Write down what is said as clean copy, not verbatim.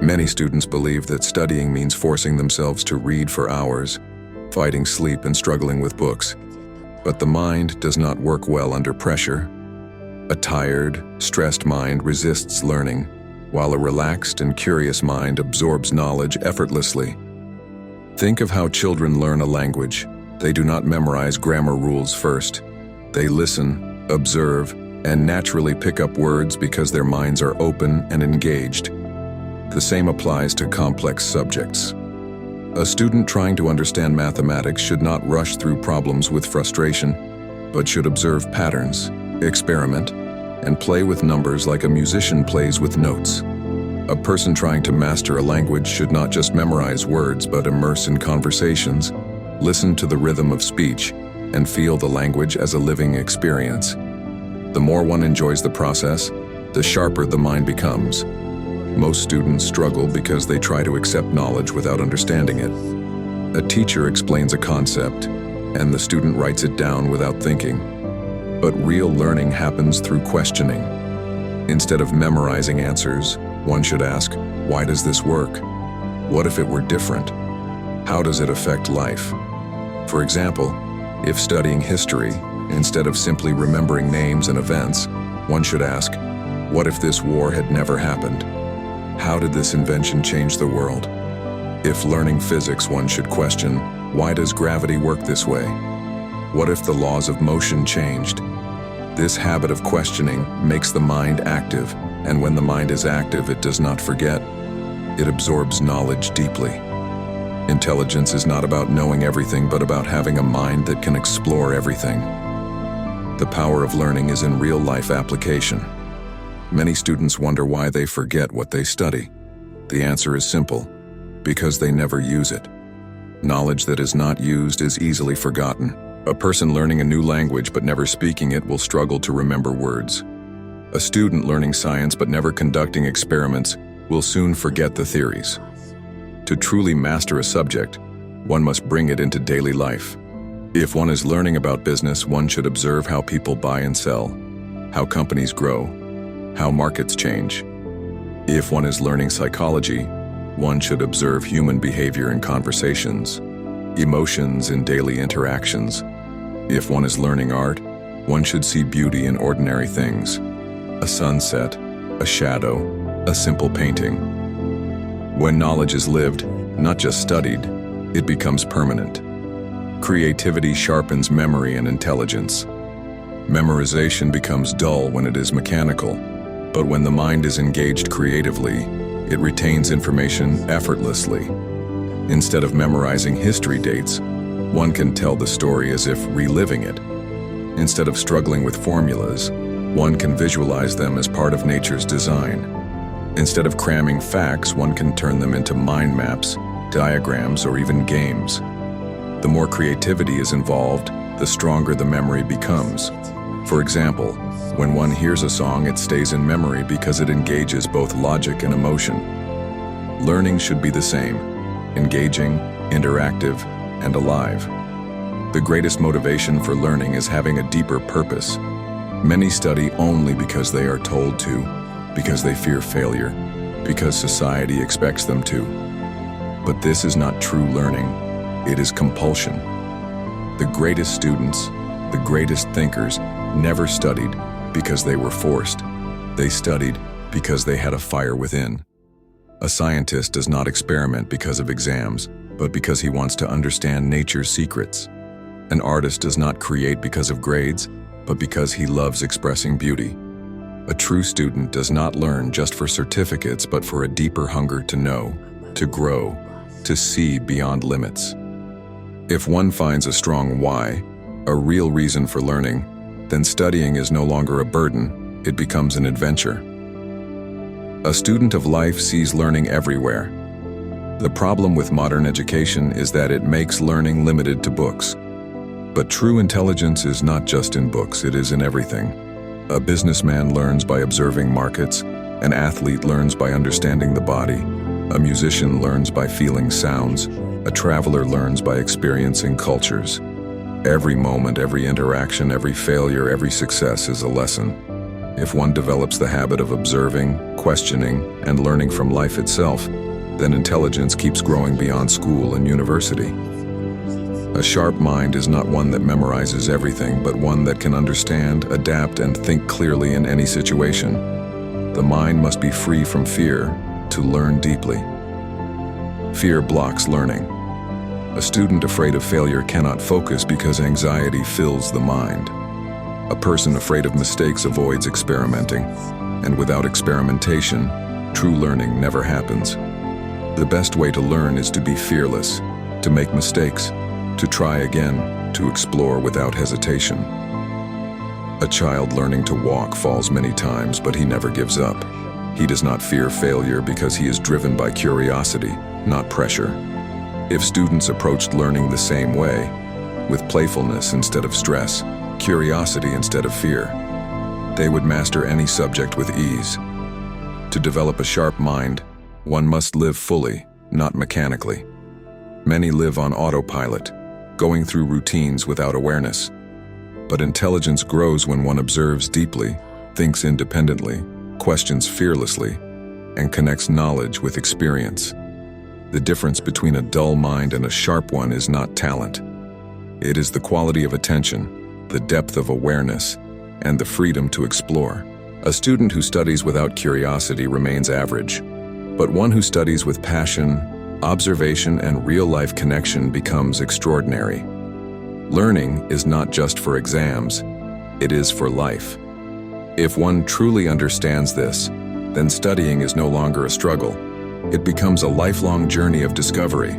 Many students believe that studying means forcing themselves to read for hours, fighting sleep and struggling with books. But the mind does not work well under pressure. A tired, stressed mind resists learning, while a relaxed and curious mind absorbs knowledge effortlessly. Think of how children learn a language. They do not memorize grammar rules first. They listen, observe, and naturally pick up words because their minds are open and engaged. The same applies to complex subjects. A student trying to understand mathematics should not rush through problems with frustration, but should observe patterns, experiment, and play with numbers like a musician plays with notes. A person trying to master a language should not just memorize words but immerse in conversations, listen to the rhythm of speech, and feel the language as a living experience. The more one enjoys the process, the sharper the mind becomes. Most students struggle because they try to accept knowledge without understanding it. A teacher explains a concept, and the student writes it down without thinking. But real learning happens through questioning. Instead of memorizing answers, one should ask, why does this work? What if it were different? How does it affect life? For example, if studying history, instead of simply remembering names and events, one should ask, what if this war had never happened? How did this invention change the world? If learning physics, one should question, why does gravity work this way? What if the laws of motion changed? This habit of questioning makes the mind active, and when the mind is active, it does not forget. It absorbs knowledge deeply. Intelligence is not about knowing everything, but about having a mind that can explore everything. The power of learning is in real-life application. Many students wonder why they forget what they study. The answer is simple: because they never use it. Knowledge that is not used is easily forgotten. A person learning a new language but never speaking it will struggle to remember words. A student learning science but never conducting experiments will soon forget the theories. To truly master a subject, one must bring it into daily life. If one is learning about business, one should observe how people buy and sell, how companies grow, how markets change. If one is learning psychology, one should observe human behavior in conversations, emotions in daily interactions. If one is learning art, one should see beauty in ordinary things: a sunset, a shadow, a simple painting. When knowledge is lived, not just studied, it becomes permanent. Creativity sharpens memory and intelligence. Memorization becomes dull when it is mechanical, but when the mind is engaged creatively, it retains information effortlessly. Instead of memorizing history dates, one can tell the story as if reliving it. Instead of struggling with formulas, one can visualize them as part of nature's design. Instead of cramming facts, one can turn them into mind maps, diagrams, or even games. The more creativity is involved, the stronger the memory becomes. For example, when one hears a song, it stays in memory because it engages both logic and emotion. Learning should be the same: engaging, interactive, and alive. The greatest motivation for learning is having a deeper purpose. Many study only because they are told to, because they fear failure, because society expects them to. But this is not true learning. It is compulsion. The greatest students, the greatest thinkers, never studied because they were forced. They studied because they had a fire within. A scientist does not experiment because of exams, but because he wants to understand nature's secrets. An artist does not create because of grades, but because he loves expressing beauty. A true student does not learn just for certificates, but for a deeper hunger to know, to grow, to see beyond limits. If one finds a strong why, a real reason for learning, then studying is no longer a burden, it becomes an adventure. A student of life sees learning everywhere. The problem with modern education is that it makes learning limited to books. But true intelligence is not just in books, it is in everything. A businessman learns by observing markets, an athlete learns by understanding the body, a musician learns by feeling sounds, a traveler learns by experiencing cultures. Every moment, every interaction, every failure, every success is a lesson. If one develops the habit of observing, questioning, and learning from life itself, then intelligence keeps growing beyond school and university. A sharp mind is not one that memorizes everything, but one that can understand, adapt, and think clearly in any situation. The mind must be free from fear to learn deeply. Fear blocks learning. A student afraid of failure cannot focus because anxiety fills the mind. A person afraid of mistakes avoids experimenting, and without experimentation, true learning never happens. The best way to learn is to be fearless, to make mistakes, to try again, to explore without hesitation. A child learning to walk falls many times, but he never gives up. He does not fear failure because he is driven by curiosity, not pressure. If students approached learning the same way, with playfulness instead of stress, curiosity instead of fear, they would master any subject with ease. To develop a sharp mind, one must live fully, not mechanically. Many live on autopilot, going through routines without awareness. But intelligence grows when one observes deeply, thinks independently, questions fearlessly, and connects knowledge with experience. The difference between a dull mind and a sharp one is not talent. It is the quality of attention, the depth of awareness, and the freedom to explore. A student who studies without curiosity remains average, but one who studies with passion, observation, and real-life connection becomes extraordinary. Learning is not just for exams, it is for life. If one truly understands this, then studying is no longer a struggle. It becomes a lifelong journey of discovery.